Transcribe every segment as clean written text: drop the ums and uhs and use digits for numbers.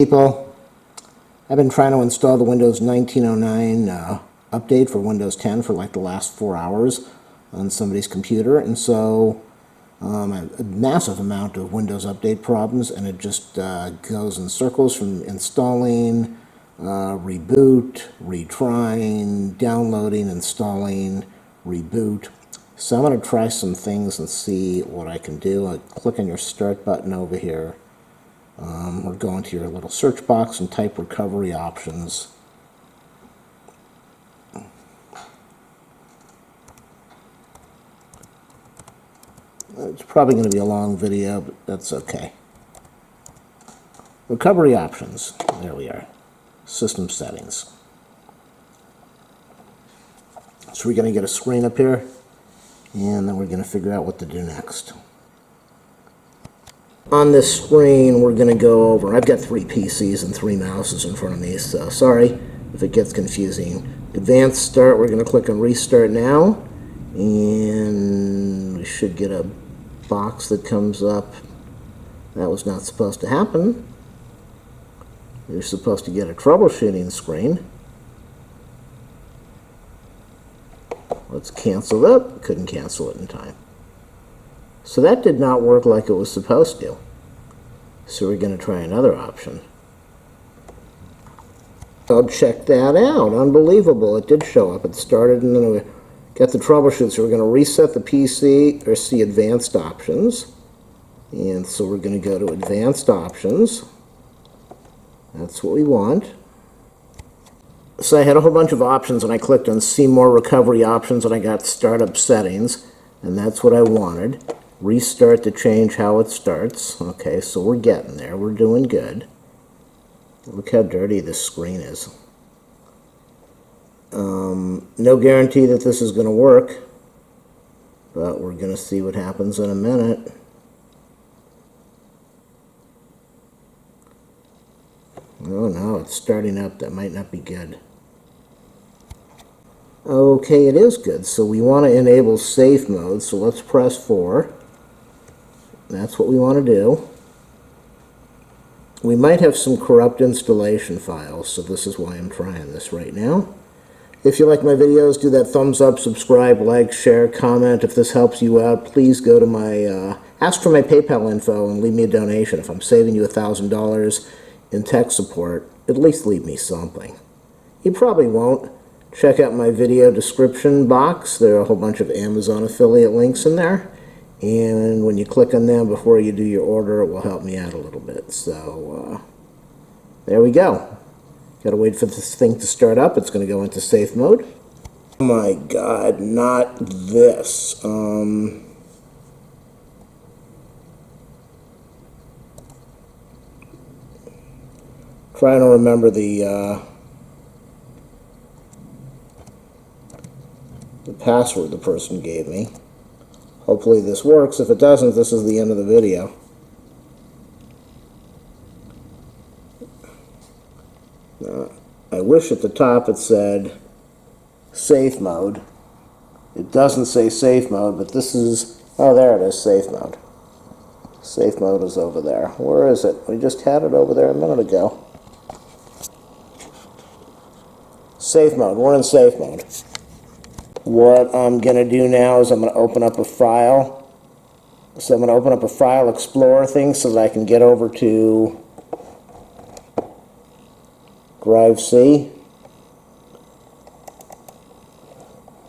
People, I've been trying to install the Windows 1909 update for Windows 10 for like the last 4 hours on somebody's computer, and so a massive amount of Windows update problems, and it just goes in circles from installing, reboot, retrying, downloading, installing, reboot. So I'm going to try some things and see what I can do. I click on your start button over here. Or go into your little search box and type recovery options. It's probably going to be a long video, but that's okay. Recovery options. There we are. System settings. So we're going to get a screen up here, and then we're going to figure out what to do next. On this screen, we're going to go over, I've got 3 PCs and 3 mouses in front of me, so sorry if it gets confusing. Advanced start, we're going to click on Restart Now, and we should get a box that comes up. That was not supposed to happen. You're supposed to get a troubleshooting screen. Let's cancel that. Couldn't cancel it in time. So that did not work like it was supposed to. So we're going to try another option. Oh, check that out. Unbelievable. It did show up. It started, and then we got the troubleshoot. So we're going to reset the PC, or see advanced options. And so we're going to go to advanced options. That's what we want. So I had a whole bunch of options, and I clicked on see more recovery options, and I got startup settings, and that's what I wanted. Restart to change how it starts. Okay, so we're getting there. We're doing good. Look how dirty this screen is. No guarantee that this is going to work, but we're going to see what happens in a minute. Oh no, it's starting up. That might not be good. Okay, it is good. So we want to enable safe mode, so let's press 4. That's what we want to do. We might have some corrupt installation files, so this is why I'm trying this right now. If you like my videos, do that thumbs up, subscribe, like, share, comment. If this helps you out, please go to my, ask for my PayPal info and leave me a donation. If I'm saving you $1,000 in tech support, at least leave me something. You probably won't. Check out my video description box. There are a whole bunch of Amazon affiliate links in there. And when you click on them before you do your order, it will help me out a little bit. So, there we go. Gotta wait for this thing to start up. It's going to go into safe mode. Oh my God, not this. Trying to remember the password the person gave me. Hopefully this works. If it doesn't, this is the end of the video. I wish at the top it said safe mode. It doesn't say safe mode, but this is, oh, there it is, safe mode. Safe mode is over there. Where is it? We just had it over there a minute ago. Safe mode. We're in safe mode. What I'm going to do now is I'm going to open up a file. So I'm going to open up a file explorer thing so that I can get over to Drive C.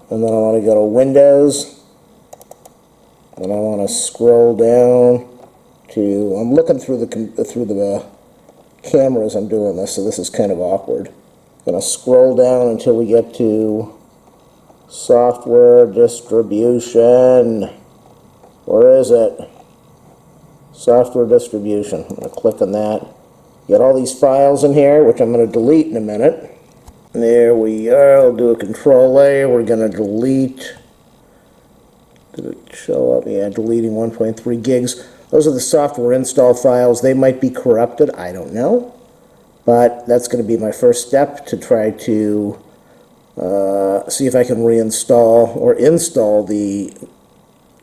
And then I want to go to Windows. And I want to scroll down to, I'm looking through the camera as I'm doing this, so this is kind of awkward. I'm going to scroll down until we get to software distribution. Where is it? Software distribution. I'm going to click on that. Get all these files in here, which I'm going to delete in a minute. There we are. I'll do a Control-A. We're going to delete. Did it show up? Yeah, deleting 1.3 gigs. Those are the software install files. They might be corrupted. I don't know. But that's going to be my first step to try to see if I can reinstall or install the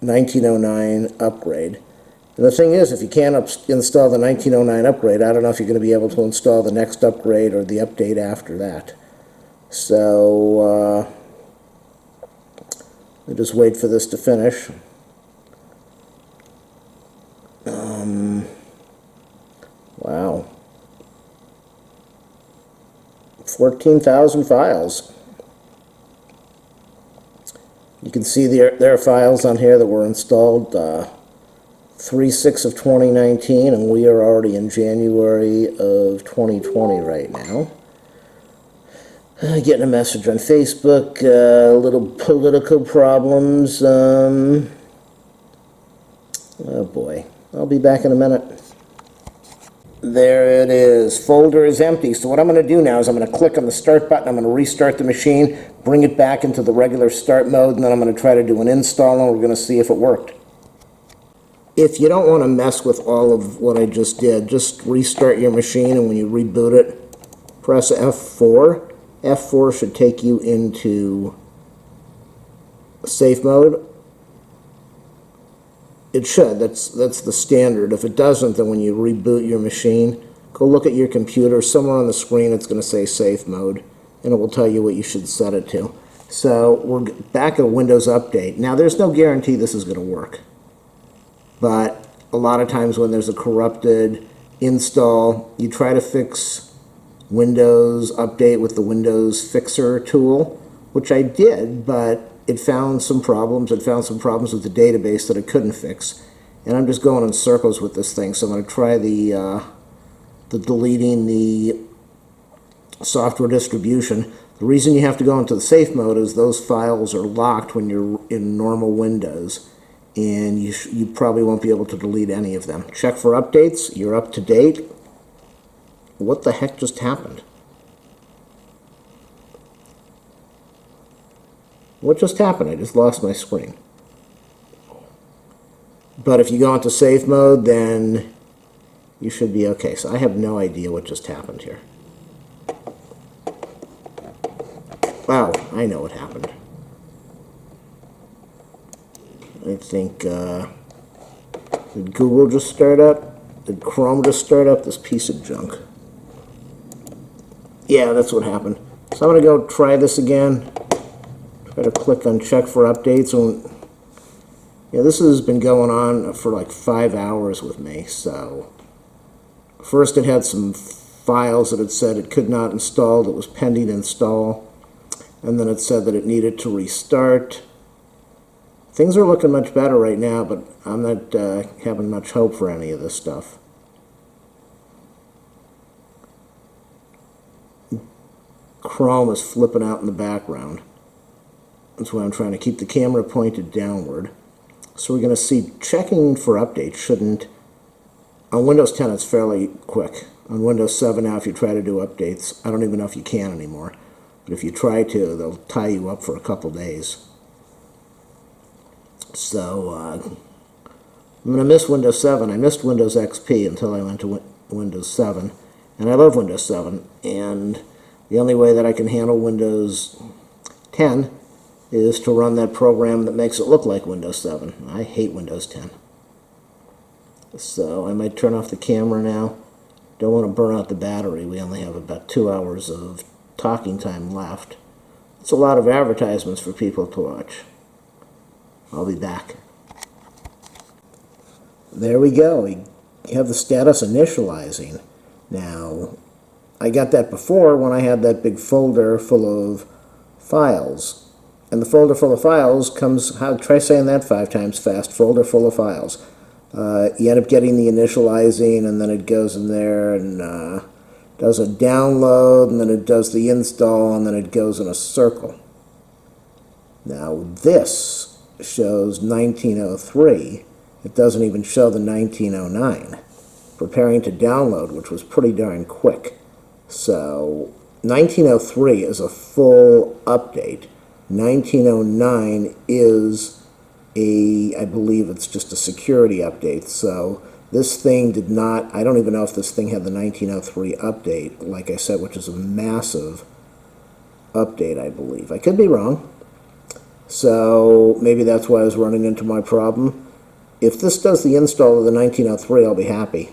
1909 upgrade. And the thing is, if you can't install the 1909 upgrade, I don't know if you're going to be able to install the next upgrade or the update after that. So, we'll just wait for this to finish. Wow. 14,000 files. You can see there are files on here that were installed 3/6 of 2019, and we are already in January of 2020 right now. Getting a message on Facebook, little political problems. Oh boy. I'll be back in a minute. There it is. Folder is empty. So what I'm going to do now is I'm going to click on the start button. I'm going to restart the machine, bring it back into the regular start mode, and then I'm going to try to do an install, and we're going to see if it worked. If you don't want to mess with all of what I just did, just restart your machine, and when you reboot it, press F4. F4 should take you into safe mode. It should. That's the standard. If it doesn't, then when you reboot your machine, go look at your computer. Somewhere on the screen it's going to say safe mode, and it will tell you what you should set it to. So we're back at Windows Update. Now there's no guarantee this is going to work, but a lot of times when there's a corrupted install, you try to fix Windows Update with the Windows Fixer tool, which I did, but it found some problems. It found some problems with the database that it couldn't fix. And I'm just going in circles with this thing. So I'm going to try the deleting the software distribution. The reason you have to go into the safe mode is those files are locked when you're in normal Windows. And you probably won't be able to delete any of them. Check for updates. You're up to date. What the heck just happened? What just happened? I just lost my screen. But if you go into safe mode, then you should be okay. So I have no idea what just happened here. Wow, I know what happened. I think, did Google just start up? Did Chrome just start up? This piece of junk. Yeah, that's what happened. So I'm going to go try this again. Try to click on check for updates. And yeah, this has been going on for like 5 hours with me. So first it had some files that it said it could not install, that was pending install. And then it said that it needed to restart. Things are looking much better right now, but I'm not having much hope for any of this stuff. Chrome is flipping out in the background. That's why I'm trying to keep the camera pointed downward. So we're going to see checking for updates shouldn't... On Windows 10 it's fairly quick. On Windows 7 now if you try to do updates, I don't even know if you can anymore. But if you try to, they'll tie you up for a couple days. So, I'm going to miss Windows 7. I missed Windows XP until I went to Windows 7. And I love Windows 7. And the only way that I can handle Windows 10 is to run that program that makes it look like Windows 7. I hate Windows 10. So I might turn off the camera now. Don't want to burn out the battery. We only have about 2 hours of talking time left. It's a lot of advertisements for people to watch. I'll be back. There we go. We have the status initializing. Now, I got that before when I had that big folder full of files. And the folder full of files comes, try saying that 5 times fast, folder full of files. You end up getting the initializing, and then it goes in there and does a download, and then it does the install, and then it goes in a circle. Now this shows 1903. It doesn't even show the 1909. Preparing to download, which was pretty darn quick. So 1903 is a full update. 1909 is I believe it's just a security update. So this thing did not, I don't even know if this thing had the 1903 update, like I said, which is a massive update, I believe. I could be wrong. So maybe that's why I was running into my problem. If this does the install of the 1903, I'll be happy.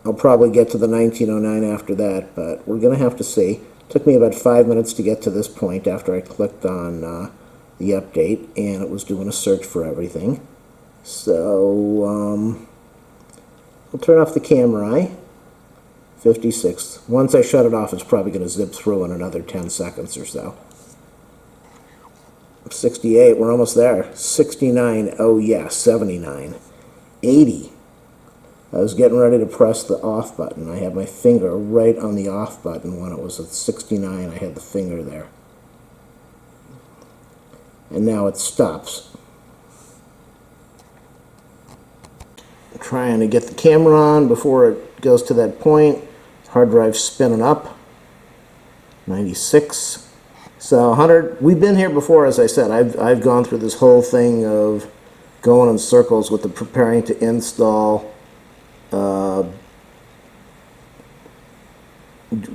I'll probably get to the 1909 after that, but we're going to have to see. It took me about 5 minutes to get to this point after I clicked on the update, and it was doing a search for everything. So, I'll turn off the camera eye. 56. Once I shut it off, it's probably going to zip through in another 10 seconds or so. 68, we're almost there. 69, oh yeah, 79. 80. I was getting ready to press the off button. I had my finger right on the off button when it was at 69. I had the finger there. And now it stops. I'm trying to get the camera on before it goes to that point. Hard drive spinning up. 96. So 100. We've been here before, as I said. I've gone through this whole thing of going in circles with the preparing to install.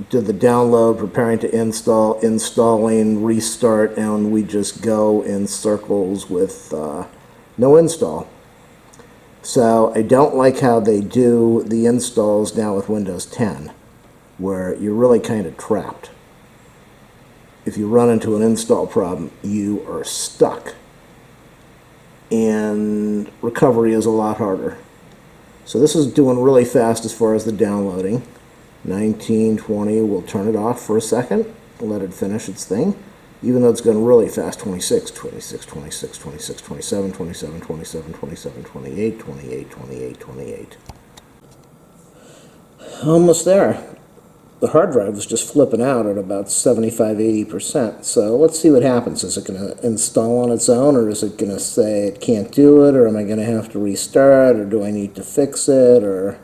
Did the download, preparing to install, installing, restart, and we just go in circles with no install. So I don't like how they do the installs now with Windows 10, where you're really kind of trapped. If you run into an install problem, you are stuck. And recovery is a lot harder. So this is doing really fast as far as the downloading. 1920, we'll turn it off for a second, let it finish its thing. Even though it's going really fast, 26, 26, 26, 26, 27, 27, 27, 27, 28, 28, 28, 28. Almost there. The hard drive was just flipping out at about 75–80%. So let's see what happens. Is it going to install on its own, or is it going to say it can't do it, or am I going to have to restart, or do I need to fix it, or...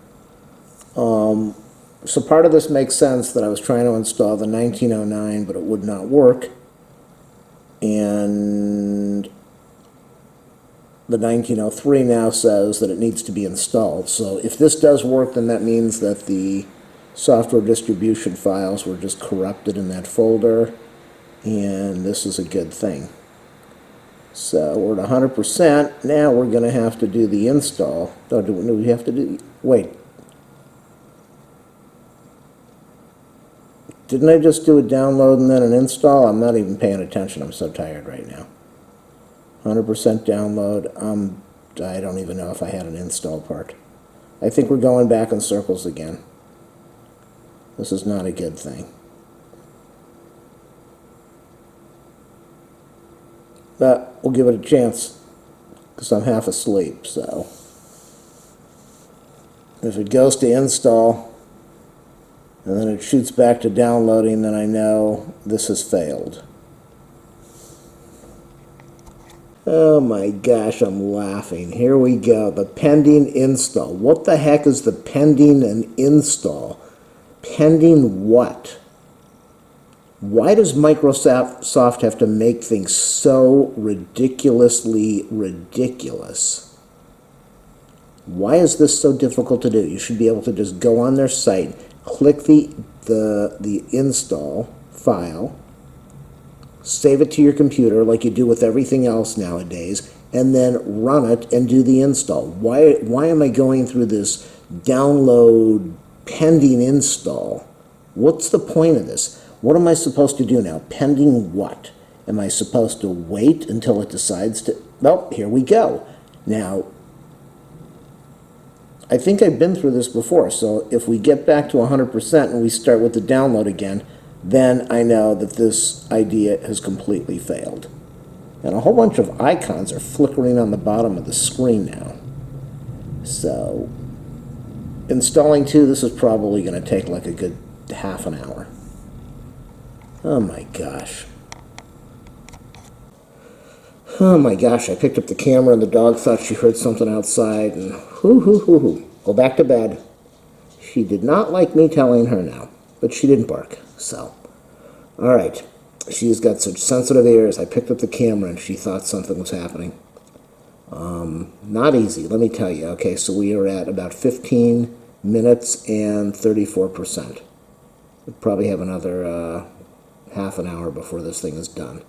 So part of this makes sense that I was trying to install the 1909, but it would not work. And the 1903 now says that it needs to be installed. So if this does work, then that means that the software distribution files were just corrupted in that folder, and this is a good thing. So we're at 100%. Now we're going to have to do the install. Oh, do we have to do... Wait. Didn't I just do a download and then an install? I'm not even paying attention. I'm so tired right now. 100% download. I don't even know if I had an install part. I think we're going back in circles again. This is not a good thing. But we'll give it a chance because I'm half asleep, so. If it goes to install and then it shoots back to downloading, then I know this has failed. Oh my gosh, I'm laughing. Here we go. The pending install. What the heck is the pending and install? Pending what? Why does Microsoft have to make things so ridiculously ridiculous? Why is this so difficult to do? You should be able to just go on their site, click the install file, save it to your computer like you do with everything else nowadays, and then run it and do the install. Why am I going through this download pending install? What's the point of this? What am I supposed to do now? Pending what? Am I supposed to wait until it decides to... Well, here we go. Now, I think I've been through this before, so if we get back to 100% and we start with the download again, then I know that this idea has completely failed. And a whole bunch of icons are flickering on the bottom of the screen now. So, installing 2, this is probably going to take like a good half an hour. Oh my gosh. Oh my gosh, I picked up the camera and the dog thought she heard something outside and go back to bed. She did not like me telling her now, but she didn't bark, so. Alright, she's got such sensitive ears. I picked up the camera and she thought something was happening. Not easy, let me tell you. Okay, so we are at about 15 minutes and 34%. We'll probably have another half an hour before this thing is done.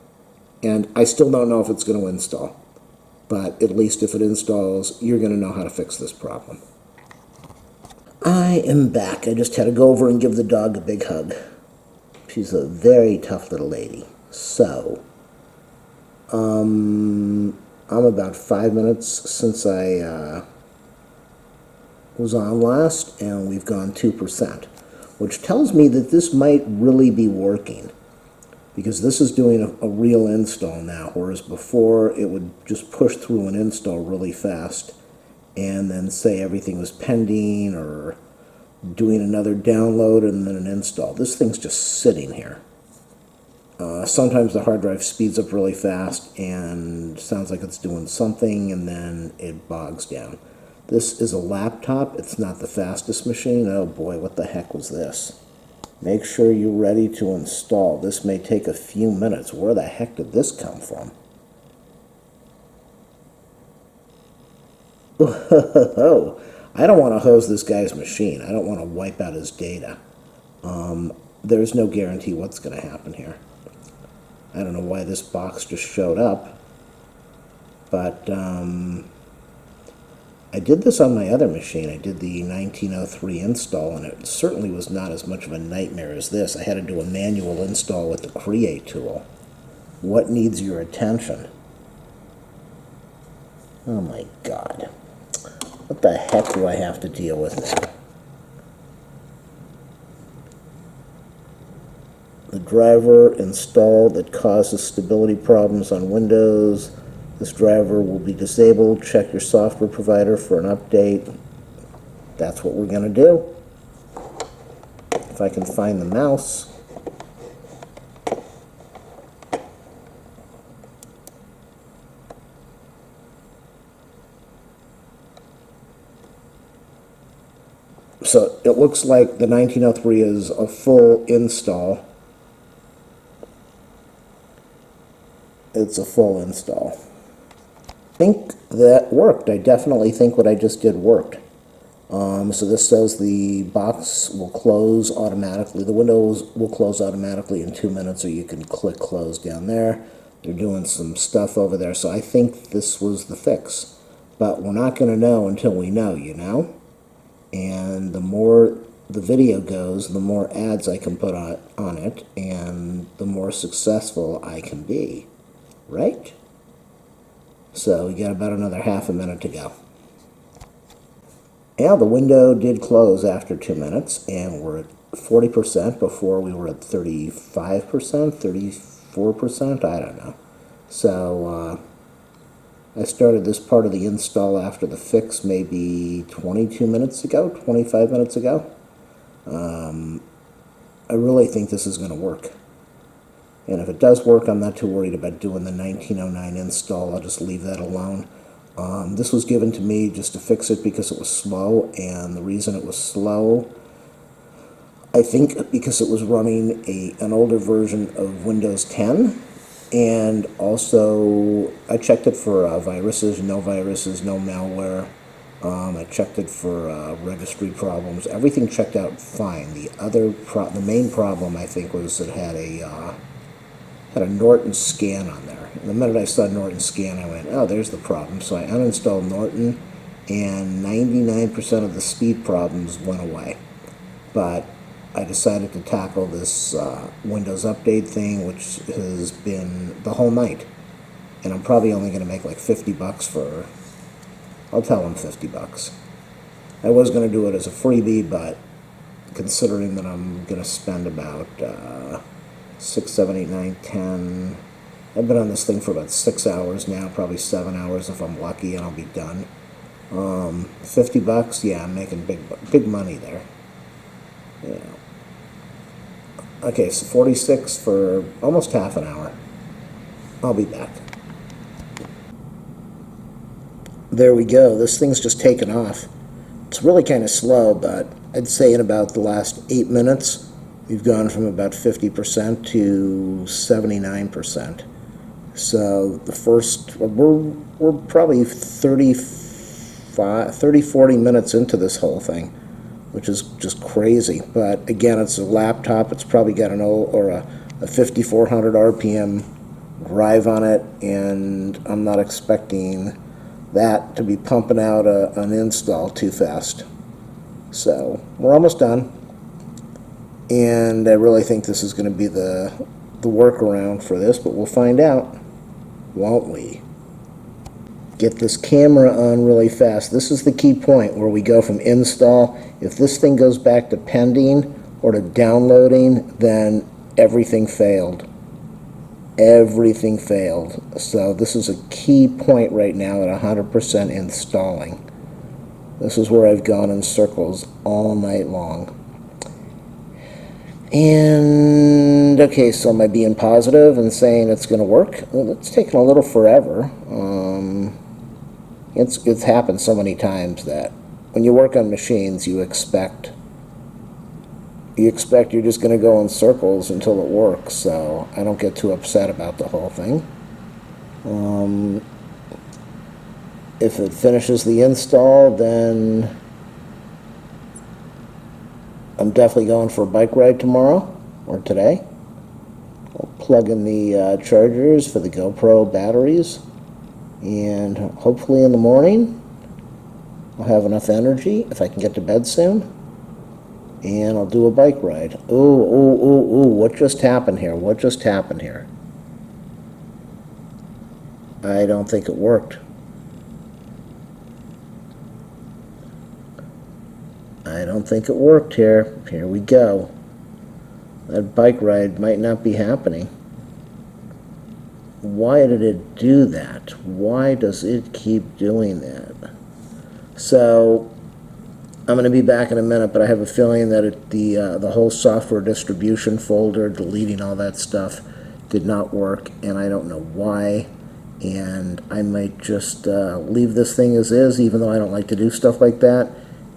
And I still don't know if it's going to install. but at least if it installs, you're going to know how to fix this problem. I am back. I just had to go over and give the dog a big hug. She's a very tough little lady. So, I'm about 5 minutes since I was on last, and we've gone 2%, which tells me that this might really be working, because this is doing a real install now, whereas before it would just push through an install really fast and then say everything was pending or doing another download and then an install. This thing's just sitting here. Sometimes the hard drive speeds up really fast and sounds like it's doing something, and then it bogs down. This is a laptop. It's not the fastest machine. Oh boy, what the heck was this? Make sure you're ready to install. This may take a few minutes. Where the heck did this come from? Oh, I don't want to hose this guy's machine. I don't want to wipe out his data. There's no guarantee what's going to happen here. I don't know why this box just showed up, but I did this on my other machine. I did the 1903 install, and it certainly was not as much of a nightmare as this. I had to do a manual install with the Create tool. What needs your attention? Oh my God. What the heck do I have to deal with now? The driver installed that causes stability problems on Windows. This driver will be disabled. Check your software provider for an update. That's what we're going to do. If I can find the mouse. So it looks like the 1903 is a full install. It's a full install. I think that worked. I definitely think what I just did worked. So this says the box will close automatically. The windows will close automatically in 2 minutes, or you can click close down there. They're doing some stuff over there. So I think this was the fix. But we're not going to know until we know, you know? And the more the video goes, the more ads I can put on it, and the more successful I can be. Right? So we got about another half a minute to go. Yeah, the window did close after 2 minutes, and we're at 40%. Before we were at 35%, 34%, I don't know. So I started this part of the install after the fix maybe 22 minutes ago, 25 minutes ago. I really think this is going to work. And if it does work, I'm not too worried about doing the 1909 install. I'll just leave that alone. This was given to me just to fix it because it was slow, and the reason it was slow, I think because it was running an older version of Windows 10, and also I checked it for viruses, no malware. I checked it for registry problems. Everything checked out fine. The main problem, I think, was it had a Norton scan on there. And the minute I saw Norton scan, I went, oh, there's the problem. So I uninstalled Norton, and 99% of the speed problems went away. But I decided to tackle this Windows Update thing, which has been the whole night. And I'm probably only going to make like $50 for, I'll tell them $50. I was going to do it as a freebie, but considering that I'm going to spend about 6, 7, 8, 9, 10. I've been on this thing for about 6 hours now, probably 7 hours if I'm lucky, and I'll be done. $50, yeah, I'm making big money there. Yeah. Okay, so 46 for almost half an hour. I'll be back. There we go. This thing's just taken off. It's really kind of slow, but I'd say in about the last 8 minutes, we've gone from about 50% to 79%. So the first, we're probably 30, 40 minutes into this whole thing, which is just crazy. But again, it's a laptop. It's probably got a 5400 RPM drive on it, and I'm not expecting that to be pumping out an install too fast. So we're almost done, and I really think this is going to be the workaround for this, but we'll find out, won't we? Get this camera on really fast. This is the key point where we go from install. If this thing goes back to pending or to downloading, then everything failed. Everything failed. So this is a key point right now at 100% installing. This is where I've gone in circles all night long. And okay, so am I being positive and saying it's going to work? Well, it's taken a little forever. It's happened so many times that when you work on machines, you expect you're just going to go in circles until it works. So I don't get too upset about the whole thing. If it finishes the install, then I'm definitely going for a bike ride tomorrow or today. I'll plug in the chargers for the GoPro batteries, and hopefully in the morning I'll have enough energy if I can get to bed soon, and I'll do a bike ride. Ooh, what just happened here? What just happened here? I don't think it worked. I don't think it worked here. Here we go. That bike ride might not be happening. Why did it do that? Why does it keep doing that? So I'm going to be back in a minute, but I have a feeling that the whole software distribution folder, deleting all that stuff, did not work, and I don't know why. And I might just leave this thing as is, even though I don't like to do stuff like that,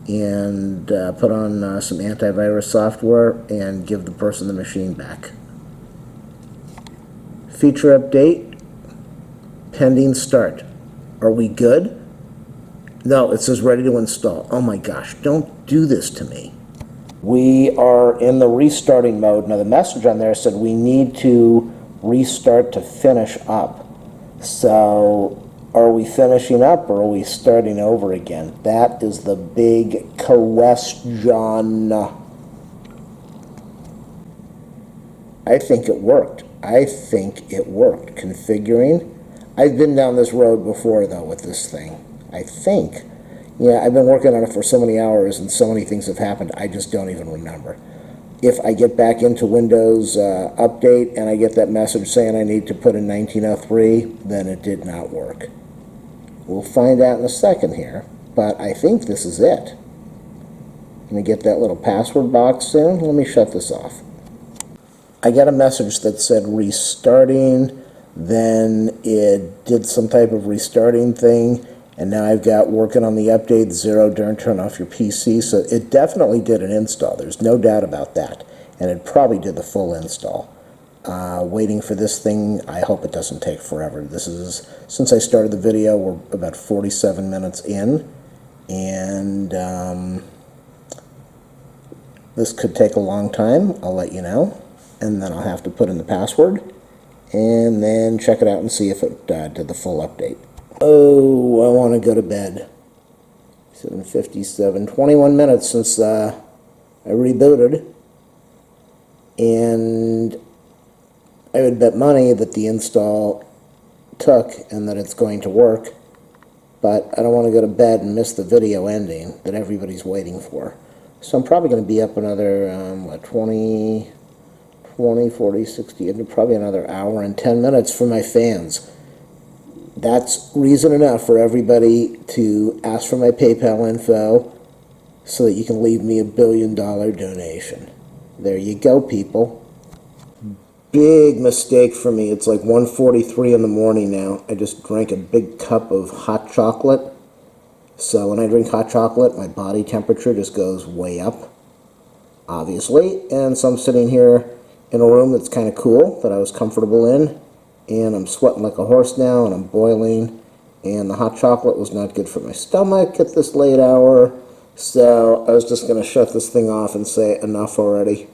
and put on some antivirus software and give the person the machine back. Feature update, pending start. Are we good? No, it says ready to install. Oh my gosh, don't do this to me. We are in the restarting mode. Now the message on there said we need to restart to finish up. So are we finishing up or are we starting over again? That is the big question. I think it worked. I think it worked. Configuring. I've been down this road before, though, with this thing. I think. Yeah, I've been working on it for so many hours and so many things have happened, I just don't even remember. If I get back into Windows Update and I get that message saying I need to put in 1903, then it did not work. We'll find out in a second here, but I think this is it. I'm going to get that little password box soon. Let me shut this off. I got a message that said restarting, then it did some type of restarting thing, and now I've got working on the update, 0 during turn off your PC, so it definitely did an install. There's no doubt about that, and it probably did the full install. Waiting for this thing, I hope it doesn't take forever. This is, since I started the video, we're about 47 minutes in, and this could take a long time, I'll let you know. And then I'll have to put in the password and then check it out and see if it did the full update. Oh, I want to go to bed. 7:57, 21 minutes since I rebooted, and I would bet money that the install took and that it's going to work, but I don't want to go to bed and miss the video ending that everybody's waiting for. So I'm probably going to be up another, 20, 40, 60, probably another hour and 10 minutes for my fans. That's reason enough for everybody to ask for my PayPal info so that you can leave me $1 billion donation. There you go, people. Big mistake for me. It's like 1:43 in the morning now. I just drank a big cup of hot chocolate. So when I drink hot chocolate, my body temperature just goes way up, obviously. And so I'm sitting here in a room that's kind of cool, that I was comfortable in, and I'm sweating like a horse now, and I'm boiling, and the hot chocolate was not good for my stomach at this late hour, so I was just going to shut this thing off and say enough already.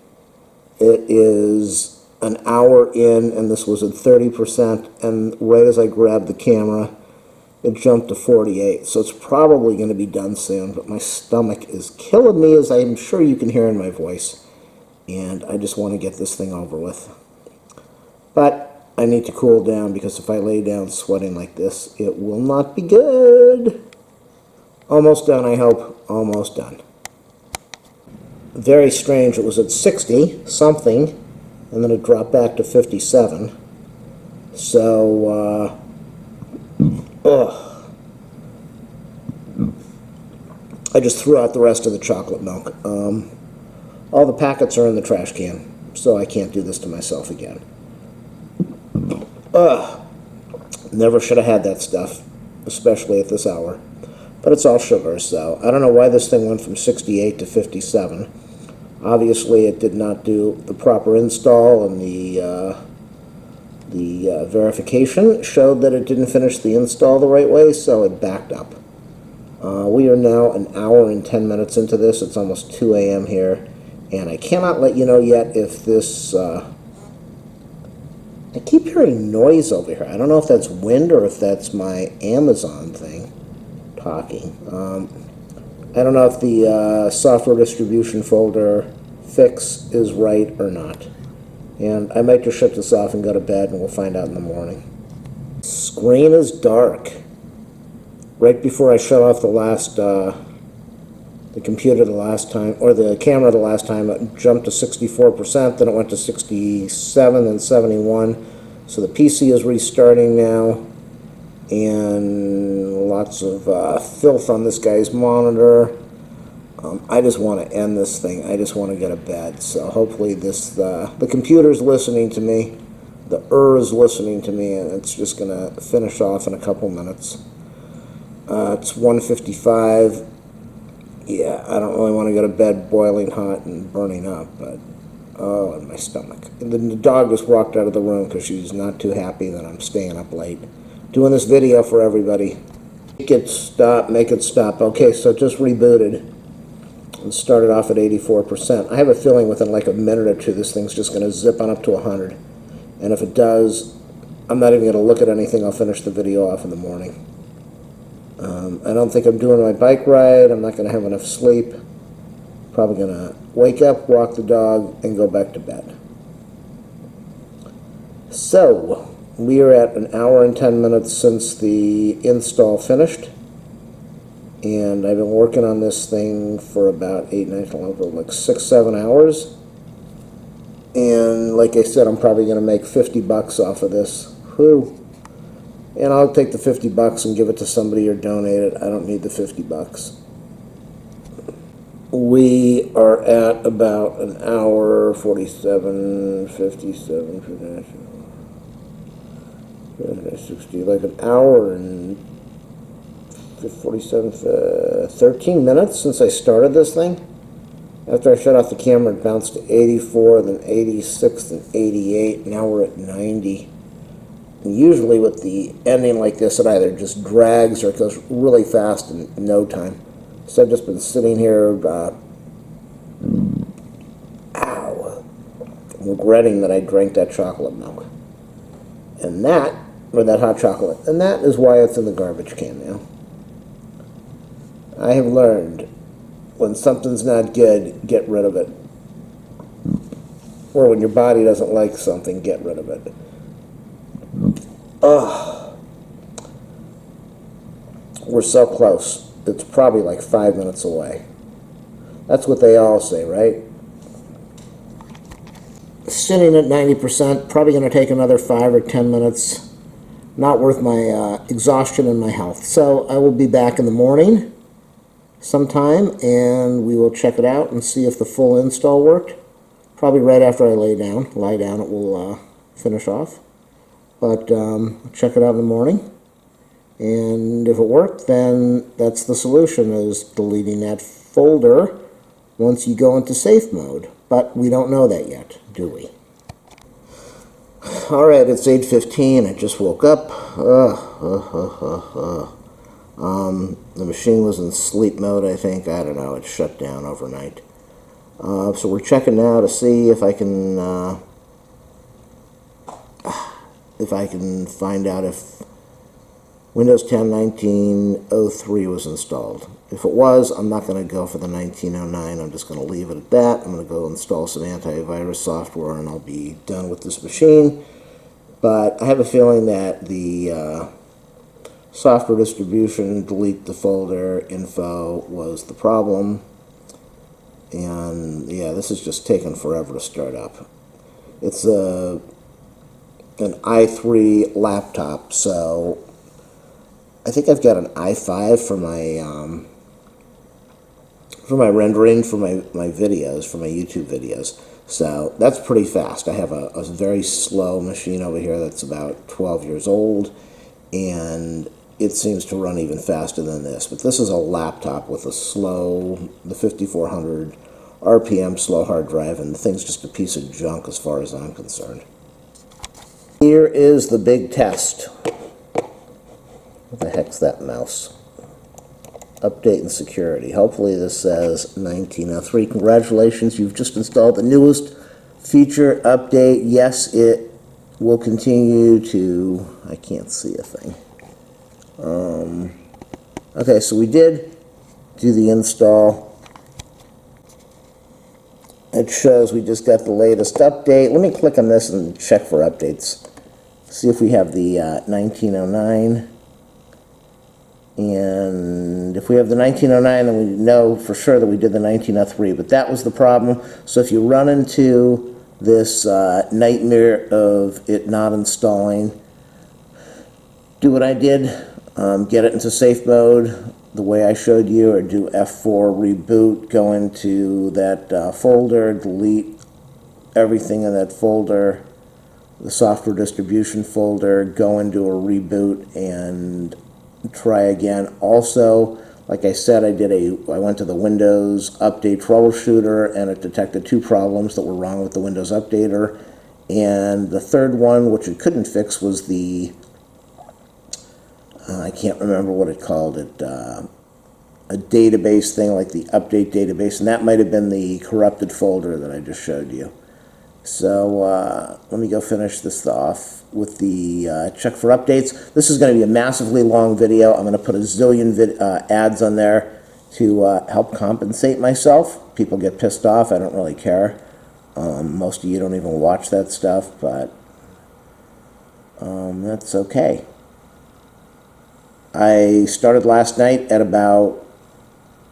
It is an hour in, and this was at 30%, and right as I grabbed the camera, it jumped to 48. So it's probably going to be done soon, but my stomach is killing me, as I'm sure you can hear in my voice. And I just want to get this thing over with. But I need to cool down, because if I lay down sweating like this, it will not be good. Almost done, I hope. Almost done. Very strange. It was at 60 something, and then it dropped back to 57. So, I just threw out the rest of the chocolate milk. All the packets are in the trash can, so I can't do this to myself again. Never should have had that stuff, especially at this hour. But it's all sugar, so I don't know why this thing went from 68 to 57. Obviously, it did not do the proper install, and the verification showed that it didn't finish the install the right way, so it backed up. We are now an hour and 10 minutes into this. It's almost 2 a.m. here, and I cannot let you know yet if this... I keep hearing noise over here. I don't know if that's wind or if that's my Amazon thing talking. I don't know if the software distribution folder fix is right or not. And I might just shut this off and go to bed, and we'll find out in the morning. Screen is dark. Right before I shut off the last, the computer the last time, or the camera the last time, it jumped to 64%, then it went to 67, then 71. So the PC is restarting now, and lots of filth on this guy's monitor. I just want to end this thing. I just want to get to bed. So hopefully the computer's listening to me, the is listening to me, and it's just going to finish off in a couple minutes. It's 1:55. Yeah, I don't really want to go to bed boiling hot and burning up, but oh, in my stomach. And then the dog just walked out of the room because she's not too happy that I'm staying up late doing this video for everybody. Make it stop, make it stop. Okay, so it just rebooted and started off at 84%. I have a feeling within like a minute or two this thing's just going to zip on up to 100. And if it does, I'm not even going to look at anything. I'll finish the video off in the morning. I don't think I'm doing my bike ride. I'm not going to have enough sleep. Probably going to wake up, walk the dog, and go back to bed. So, we are at an hour and 10 minutes since the install finished. And I've been working on this thing for about 8, 9, 11, like 6, 7 hours. And like I said, I'm probably going to make $50 off of this. Whew. And I'll take the $50 and give it to somebody or donate it. I don't need the $50. We are at about an hour, 47, 57, 60, like an hour and 47, 13 minutes since I started this thing. After I shut off the camera, it bounced to 84, then 86, then 88. Now we're at 90. And usually with the ending like this, it either just drags or it goes really fast in no time. So I've just been sitting here, regretting that I drank that chocolate milk. And that, or that hot chocolate, and that is why it's in the garbage can now. I have learned, when something's not good, get rid of it. Or when your body doesn't like something, get rid of it. Ugh. We're so close. It's probably like 5 minutes away. That's what they all say, right? Sitting at 90%, probably going to take another 5 or 10 minutes. Not worth my exhaustion and my health. So I will be back in the morning sometime, and we will check it out and see if the full install worked. Probably right after I lie down, it will finish off. But check it out in the morning. And if it worked, then that's the solution, is deleting that folder once you go into safe mode. But we don't know that yet, do we? Alright, it's 8:15. I just woke up. The machine was in sleep mode, I think. I don't know. It shut down overnight. So we're checking now to see if I can find out if Windows 10 1903 was installed. If it was, I'm not going to go for the 1909. I'm just going to leave it at that. I'm going to go install some antivirus software and I'll be done with this machine. But I have a feeling that the software distribution, delete the folder info was the problem. And yeah, this is just taking forever to start up. It's an i3 laptop, so I think I've got an i5 for my rendering for my videos, for my YouTube videos. So that's pretty fast. I have a very slow machine over here that's about 12 years old, and it seems to run even faster than this. But this is a laptop with the 5400 RPM slow hard drive, and the thing's just a piece of junk as far as I'm concerned. Here is the big test. What the heck's that mouse? Update and security. Hopefully this says 1903. Congratulations, you've just installed the newest feature update. Yes, it will continue to... I can't see a thing. Okay, so we did do the install. It shows we just got the latest update. Let me click on this and check for updates. See if we have the 1909. And if we have the 1909, then we know for sure that we did the 1903. But that was the problem. So if you run into this nightmare of it not installing, do what I did. Get it into safe mode the way I showed you, or do F4 reboot, go into that folder, delete everything in that folder, the software distribution folder, go into a reboot and try again. Also, like I said, I went to the Windows Update Troubleshooter and it detected 2 problems that were wrong with the Windows Updater. And the third one, which it couldn't fix, was the I can't remember what it called it, a database thing like the update database, and that might have been the corrupted folder that I just showed you. So let me go finish this off with the check for updates. This is going to be a massively long video. I'm going to put a zillion ads on there to help compensate myself. People get pissed off. I don't really care. Most of you don't even watch that stuff, but that's okay. I started last night at about,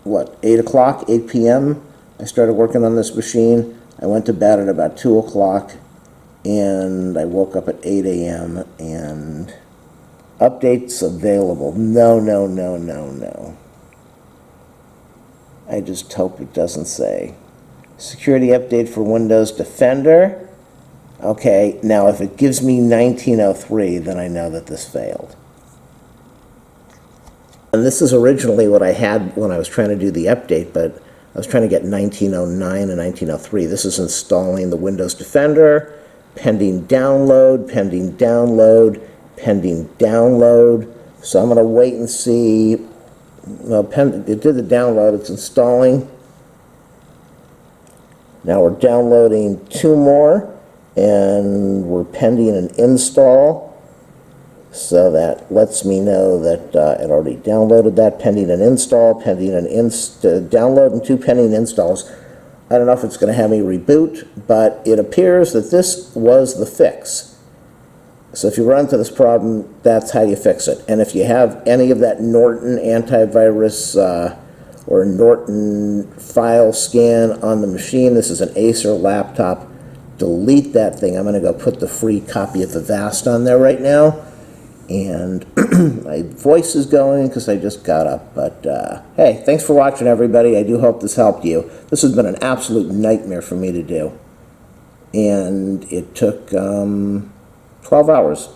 8 o'clock, 8 p.m. I started working on this machine. I went to bed at about 2 o'clock, and I woke up at 8 a.m., and updates available. No. I just hope it doesn't say. Security update for Windows Defender. Okay, now if it gives me 1903, then I know that this failed. And this is originally what I had when I was trying to do the update, but I was trying to get 1909 and 1903. This is installing the Windows Defender, pending download, pending download, pending download. So I'm going to wait and see. Well, it did the download. It's installing. Now we're downloading 2 more, and we're pending an install. So that lets me know that it already downloaded that, pending an install, pending an download, and 2 pending installs. I don't know if it's going to have me reboot, but it appears that this was the fix. So if you run into this problem, that's how you fix it. And if you have any of that Norton antivirus or Norton file scan on the machine, this is an Acer laptop, delete that thing. I'm going to go put the free copy of the Vast on there right now. And my voice is going because I just got up. But hey, thanks for watching, everybody. I do hope this helped you. This has been an absolute nightmare for me to do. And it took 12 hours.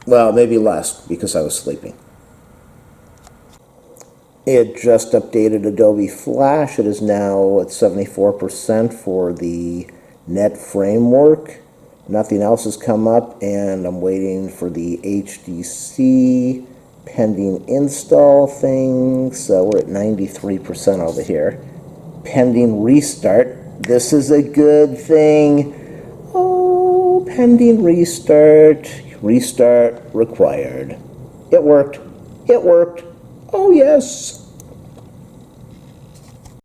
Well, maybe less because I was sleeping. It just updated Adobe Flash. It is now at 74% for the Net framework. Nothing else has come up, and I'm waiting for the HDC pending install thing. So we're at 93% over here. Pending restart. This is a good thing. Oh, pending restart. Restart required. It worked. It worked. Oh, yes.